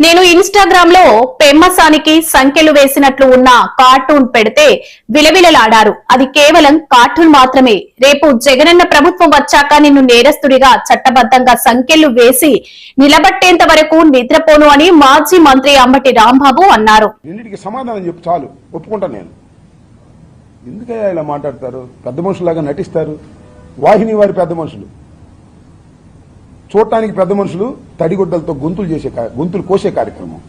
నేను ఇన్స్టాగ్రామ్ లో పెమ్మసానికి సంఖ్యలు వేసినట్లు ఉన్న కార్టూన్ పెడితే విలవిలలాడారు. అది కేవలం కార్టూన్ మాత్రమే. రేపు జగనన్న ప్రభుత్వం వచ్చాక నిన్ను నేరస్తుడిగా చట్టబద్ధంగా సంఖ్యలు వేసి నిలబట్టేంత వరకు నిద్రపోను అని మాజీ మంత్రి అంబటి రాంబాబు అన్నారు. సమాధానం చెప్పు చాలు, ఒప్పుకుంటా నేను. ఎందుకయ్యా ఇలా మాట్లాడతారు? పెద్ద మనుషులాగా నటిస్తారు. వాహిని వారి పెద్ద మనుషులు, చూడటానికి పెద్ద మనుషులు తడిగుడ్డలతో గొంతులు కోసే కార్యక్రమం,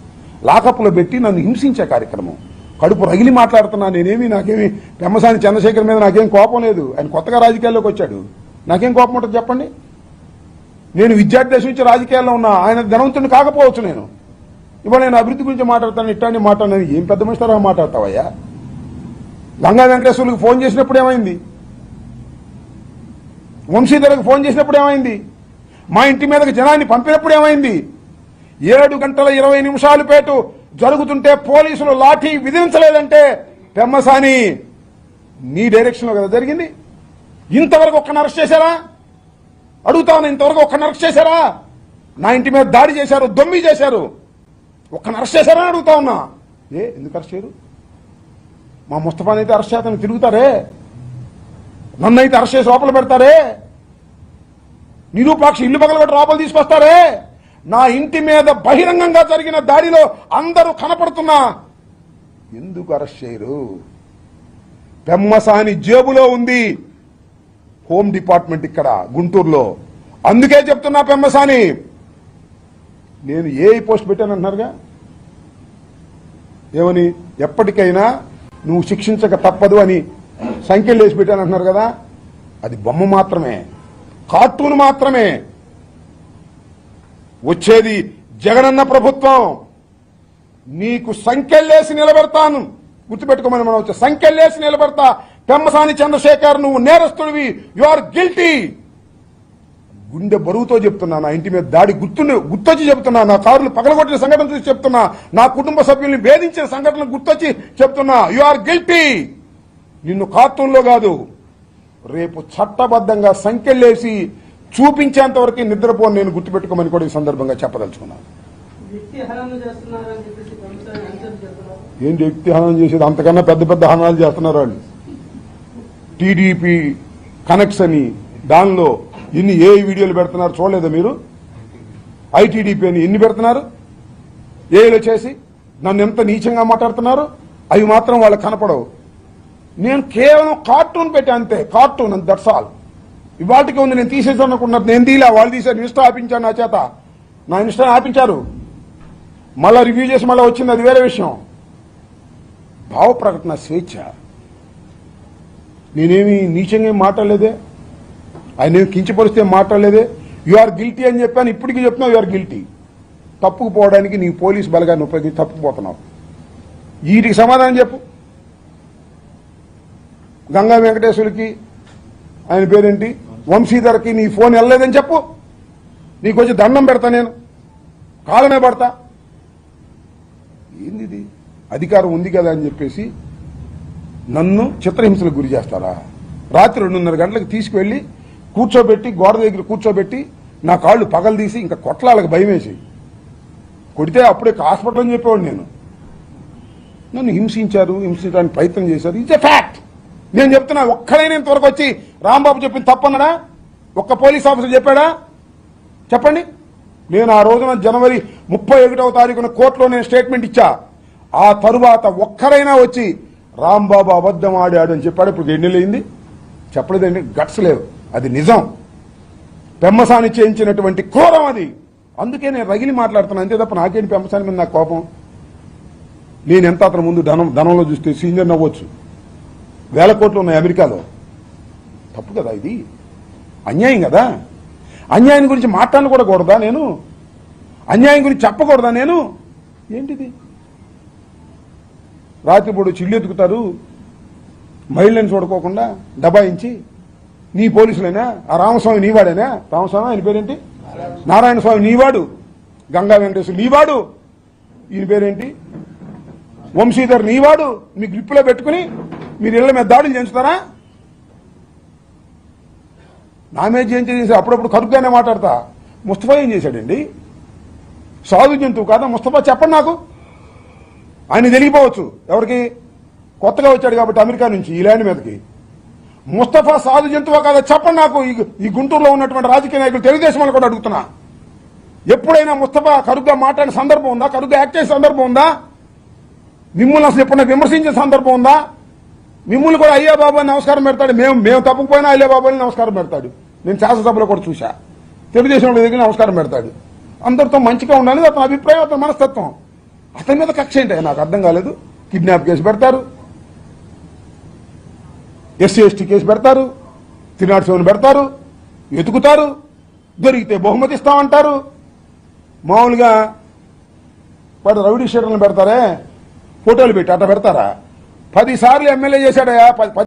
లాకప్లో పెట్టి నన్ను హింసించే కార్యక్రమం. కడుపు రగిలి మాట్లాడుతున్నా. నాకేమి పెమ్మసాని చంద్రశేఖర్ మీద నాకేం కోపం లేదు. ఆయన కొత్తగా రాజకీయాల్లోకి వచ్చాడు, నాకేం కోపం ఉంటుంది చెప్పండి? నేను విద్యార్థి దశ నుంచి రాజకీయాల్లో ఉన్నా. ఆయన ధనవంతుని కాకపోవచ్చు. నేను ఇవాళ నేను అభివృద్ధి గురించి మాట్లాడతాను, ఇట్లాంటి మాట్లాడినాను. ఏం పెద్ద మనిషితో మాట్లాడతావయ్యా? గంగా వెంకటేశ్వరులకు ఫోన్ చేసినప్పుడు ఏమైంది? వంశీధరకు ఫోన్ చేసినప్పుడు ఏమైంది? మా ఇంటి మీదకి జనాన్ని పంపినప్పుడు ఏమైంది? 7 గంటల 20 నిమిషాల పాటు జరుగుతుంటే పోలీసులు లాఠీ విధించలేదంటే పెమ్మసాని నీ డైరెక్షన్ లో కదా జరిగింది. ఇంతవరకు ఒక్కని అరెస్ట్ చేశారా? అడుగుతాను, ఇంతవరకు ఒక్కని అరెస్ట్ చేశారా? నా ఇంటి మీద దాడి చేశారు, దొమ్మి చేశారు, ఒక్కని అరెస్ట్ చేశారా అని అడుగుతా ఉన్నా. ఎందుకు అరెస్ట్ చేయరు? మా ముస్తఫాని అయితే అరెస్ట్ చేస్తాను తిరుగుతారే, నన్ను అయితే అరెస్ట్ చేసి లోపల పెడతారే, నిరూపాక్షి ఇల్లు పగలగొట్టి లోపల తీసుకొస్తారే. నా ఇంటి మీద బహిరంగంగా జరిగిన దాడిలో అందరూ కనపడుతున్నా ఎందుకు అరెస్ట్ చేయరు? పెమ్మసాని జేబులో ఉంది హోమ్ డిపార్ట్మెంట్ ఇక్కడ గుంటూరులో. అందుకే చెప్తున్నా పెమ్మసాని, నేను ఏ పోస్ట్ పెట్టానంటున్నారుగా, ఏమని? ఎప్పటికైనా నువ్వు శిక్షించక తప్పదు అని సంఖ్యలు వేసి పెట్టానంటున్నారు కదా. అది బొమ్మ మాత్రమే, కార్టూన్ మాత్రమే. వచ్చేది జగనన్న ప్రభుత్వం. నీకు సంఖ్యలేసి నిలబెడతాను, గుర్తుపెట్టుకోమని మనం వచ్చే సంఖ్యలేసి నిలబెడతా. పెమ్మసాని చంద్రశేఖర్, నువ్వు నేరస్తుడివి, యు ఆర్ గిల్టీ. గుండె బరువుతో చెప్తున్నా. నా ఇంటి మీద దాడి గుర్తొచ్చి చెప్తున్నా. నా కారులు పగలగొట్టిన సంఘటన చూసి చెప్తున్నా. నా కుటుంబ సభ్యుల్ని వేధించిన సంఘటన గుర్తొచ్చి చెప్తున్నా. You are guilty. నిన్ను కార్టూన్లో కాదు, రేపు చట్టబద్ధంగా సంఖ్యలేసి చూపించేంత వరకు నిద్రపోను నేను, గుర్తుపెట్టుకోమని కూడా ఈ సందర్భంగా చెప్పదలుచుకున్నాను. ఏంటి వ్యక్తి హనం చేసేది? అంతకన్నా పెద్ద పెద్ద హనాలు చేస్తున్నారు వాళ్ళు. టీడీపీ కనెక్ట్స్ అని దానిలో ఎన్ని వీడియోలు పెడుతున్నారు చూడలేదా మీరు? ఐటీడీపీ అని ఎన్ని పెడుతున్నారు ఏలో చేసి నన్ను ఎంత నీచంగా మాట్లాడుతున్నారు. అవి మాత్రం వాళ్ళకి కనపడవు. నేను కేవలం కార్టూన్ పెట్టా అంతే, కార్టూన్ అండ్ దట్స్ ఆల్. ఇవాళకి ఉంది, నేను తీసేసాను అనుకున్నారు. నేను తీలా, వాళ్ళు తీశారు. ఇన్స్టా ఆపించాను నా చేత, నా ఇన్స్టా ఆపించారు. మళ్ళా రివ్యూ చేసి మళ్ళీ వచ్చింది, అది వేరే విషయం. భావ ప్రకటన స్వేచ్ఛ. నేనేమి నీచంగా మాట్లాడలేదే, ఆయన కించపరిస్తే మాట్లాడలేదే. యు ఆర్ గిల్టీ అని చెప్పాను, ఇప్పటికీ చెప్తున్నావు యు ఆర్ గిల్టీ. తప్పుకుపోవడానికి నీ పోలీస్ బలగాన్ని ఉపయోగించి తప్పుకుపోతున్నావు. వీటికి సమాధానం చెప్పు. గంగా వెంకటేశ్వరికి, ఆయన పేరేంటి, వంశీధర్కి నీ ఫోన్ వెళ్ళలేదని చెప్పు. నీకు వచ్చి దండం పెడతా, నేను కాలమే పడతా. ఏంది? అధికారం ఉంది కదా అని చెప్పేసి నన్ను చిత్రహింసలకు గురి చేస్తారా? రాత్రి 2:30 గంటలకు తీసుకువెళ్లి కూర్చోబెట్టి, గోడ దగ్గర కూర్చోబెట్టి నా కాళ్ళు పగలు తీసి ఇంకా కొట్లాలకు భయం వేసి కొడితే అప్పుడే హాస్పిటల్ అని చెప్పేవాడు నేను. నన్ను హింసించడానికి ప్రయత్నం చేశారు. It's a fact. నేను చెప్తున్నా, ఒక్కడైనా ఇంతవరకు వచ్చి రాంబాబు చెప్పింది తప్పన్నాడా? ఒక్క పోలీస్ ఆఫీసర్ చెప్పాడా? చెప్పండి. నేను ఆ రోజున జనవరి 31వ తారీఖున కోర్టులో నేను స్టేట్మెంట్ ఇచ్చా. ఆ తరువాత ఒక్కరైనా వచ్చి రాంబాబు అబద్ధం ఆడాడు అని చెప్పాడు. ఇప్పుడు 2 నెలలు అయింది, చెప్పలేదండి. గట్స్ లేవు. అది నిజం. పెమ్మసాని చేయించినటువంటి క్రూరం అది. అందుకే నేను రగిలి మాట్లాడుతున్నా, అంతే తప్ప నాకేంటి పెమ్మసాని మీద నాకు కోపం. నేను ఎంత అతను ముందు ధనంలో చూస్తే సీనియర్ నవ్వచ్చు. 1000 కోట్లు ఉన్నాయి అమెరికాలో. తప్పు కదా ఇది, అన్యాయం కదా. అన్యాయం గురించి మాట్లాడకూడదా నేను? అన్యాయం గురించి చెప్పకూడదా నేను? ఏంటిది? రాత్రిపూడు చిల్లు ఎత్తుకుతారు, మహిళలను చూడుకోకుండా దబాయించి. నీ పోలీసులైనా? ఆ రామస్వామి నీవాడేనా? రామస్వామి ఆయన పేరేంటి? నారాయణ స్వామి నీవాడు. గంగా వెంకటేశ్వర నీవాడు. ఈయన పేరేంటి? వంశీధర్ నీవాడు. మీ గ్రిప్పులో పెట్టుకుని మీరు ఇళ్ల మీద దాడులు చేస్తారా? నా మీద చేసి అప్పుడప్పుడు కరుగ్గానే మాట్లాడతా. ముస్తఫా ఏం చేశాడండి? సాధు జంతువు కాదా ముస్తఫా? చెప్పండి నాకు. ఆయన తెలియపోవచ్చు ఎవరికి, కొత్తగా వచ్చాడు కాబట్టి అమెరికా నుంచి ఈ ల్యాండ్ మీదకి. ముస్తఫా సాధు జంతువా కాదా చెప్పండి నాకు. ఈ గుంటూరులో ఉన్నటువంటి రాజకీయ నాయకులు, తెలుగుదేశం వాళ్ళు కూడా అడుగుతున్నా, ఎప్పుడైనా ముస్తఫా కరుగ్గా మాట్లాడిన సందర్భం ఉందా? కరుగ్గా యాక్ట్ చేసే సందర్భం ఉందా? మిమ్మల్ని అసలు ఎప్పుడైనా విమర్శించిన సందర్భం ఉందా? మిమ్మల్ని కూడా అయ్యా బాబు అని నమస్కారం పెడతాడు. మేము తప్పకపోయినా అయ్యా బాబు అని నమస్కారం పెడతాడు. నేను శాసనసభలో కూడా చూశా. తెలుగుదేశం దగ్గర నమస్కారం పెడతాడు. అందరితో మంచిగా ఉండాలి అతని అభిప్రాయం, అతని మనస్తత్వం. అతని మీద కక్ష ఏంటి నాకు అర్థం కాలేదు. కిడ్నాప్ కేసు పెడతారు, ఎస్సీ ఎస్టీ కేసు పెడతారు, తిరునాడు శివన్ పెడతారు, వెతుకుతారు, దొరికితే బహుమతి ఇస్తామంటారు. మామూలుగా వాడు రౌడీ షీటర్లను పెడతారే, ఫోటోలు పెట్టి అట్లా పెడతారా? 10 సార్లు ఎమ్మెల్యే చేశాడయా.